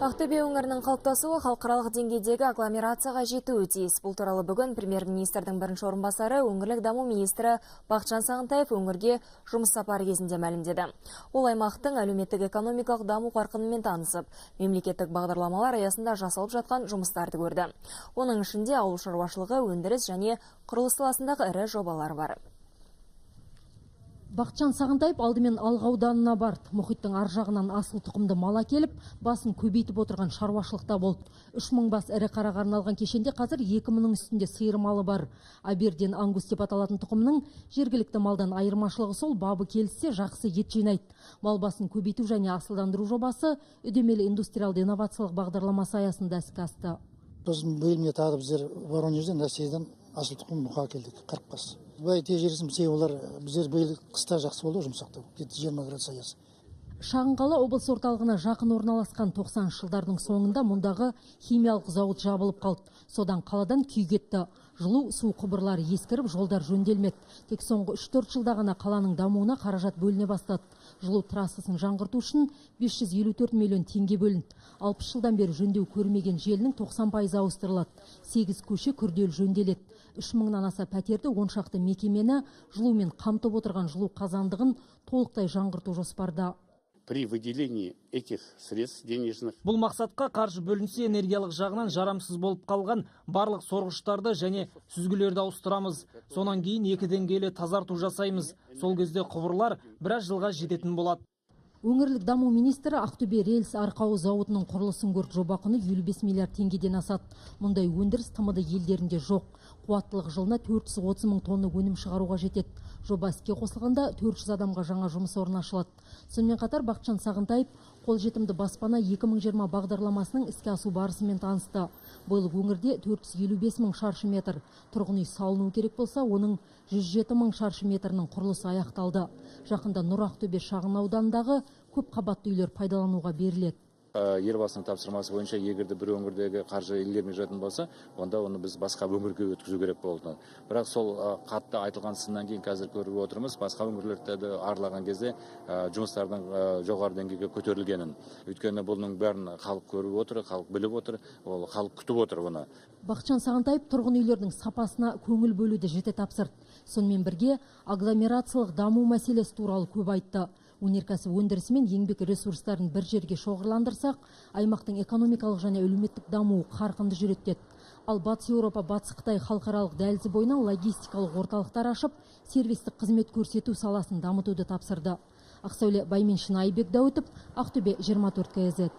Ақтөбе өңірінің қалыптасуы халықаралық деңгейдегі агломерацияға жетуі тиіс. Бұл туралы бүгін премьер-министрдің бірінші орынбасары, өңірлік даму министрі Бақытжан Сағынтаев өңірге жұмыс сапары кезінде мәлімдеді. Ол аймақтың әлеуметтік-экономикалық даму қарқынымен танысып, мемлекеттік бағдарламалар аясында жасалып жатқан жұмыстарды көрді. Оның ішінде ауыл шаруашылығы, өндіріс және құрылыс саласындағы ірі жобалар бар. Бақытжан Сағынтаев алдымен Алға ауданына барды. Мұхиттың ар жағынан асыл тұқымды мал әкеліп, басын көбейтіп отырған шаруашылықта болды. 3000 бас ірі қараға арналған кешенде қазір 2000-нің үстінде сиыр малы бар. Аберден ангус деп аталатын тұқымның жергілікті малдан айырмашылығы сол, бабы келіссе жақсы ет жинайды. Мал басын көбейту және асылдандыру жобасы үдемелі индустриалды инновациялық бағдарламасы аясында іске асты. Біздің бөлімге тағы біздер Воронежден, Ресейден асыл тұқым мұқа келдік, 40 бас. Бай тежерісім олар біздер биыл қыста жақсы болды, жұмсақтау, 20 градус аясы. Шағын қала облыс орталығына жақын орналасқан 90 жылдардың соңында мұндағы химиялық зауыт жабылып қалды. Содан қаладан күй кетті. Жылу, су құбырлары ескіріп, жолдар жөнделмеді. Тек соңғы 3-4 жылда ғана қаланың дамуына қаражат бөліне бастады. Жылу трассасын жаңғырту үшін 554 миллион теңге бөлінді. 60 жылдан бері жөндеу көрмеген желінің 90% ауыстырылады. 8 көше күрделі жөнделеді. 3000-нан аса пәтерді 10 шақты мекемені жылумен қамтып отырған жылу қазандығын толықтай жаңғырту жоспарда. При выделении этих средств денежных. Бұл мақсатқа қаржы бөлінсе, энергиялық жағынан жарамсыз болып қалған барлық сорғыштарды және сүзгілерді ауыстырамыз. Сонан кейін 2 деңгейлі тазарту жасаймыз. Сол кезде құбырлар біраз жылға жететін болады. Өңірлік даму министрі Ақтөбе рельс арқауы зауытының құрылысын көрді. Жоба құны 55 миллиард теңгеден асады. Мұндай өндіріс тмд елдерінде жоқ. Қуаттылық жылына 430 мың тонна өнім шығаруға жетеді. Жоба іске қосылғанда 400 адамға жаңа жұмыс орны ашылады. Сонымен қатар Бақытжан Сағынтаев қолжетімді баспана 2020 бағдарламасының іске асу барысымен танысты. Биыл өңірде 455 мың шаршы метр тұрғын үй салыну керек болса, оның 107 мың шаршы метрінің құрылысы аяқталды. Жақында Нұр Ақтөбе шағын ауданындағы көп қабатты үйлер пайдалануға беріледі. Елбасының тапсырмасы бойынша егерде бір өңірдегі қаржы игерілмей жататын болса, онда оны біз басқа өңірге өткізу керек болды. Бірақ сол қатты айтылған сыннан кейін қазір көріп отырмыз, басқа өңірлерді аралаған кезде жұмыстардың жоғары деңгейге көтерілгенін. Өйткені бұның бәрін халық көріп отыр, халық біліп отыр, ол халық күтіп отыр бұны. Бақытжан Сағынтаев тұрғын үйлердің сапасына көңіл бөлуді жете тапсырды. Сонымен бірге агломерациялық даму мәселесі туралы көп айтты. Өнеркәсіп өндірісі мен еңбек ресурстарын бір жерге шоғырландырсақ, аймақтың экономикалық және әлеуметтік дамуы қарқынды жүреді деді. Ал Батыс Еуропа, Батыс Қытай халықаралық дәлізі бойынан логистикалық орталықтар ашып, сервистік қызмет көрсету саласын дамытуды тапсырды. Ақсәуле Байменшин, Айбек Дәуітов, Ақтөбе 24 КЗ.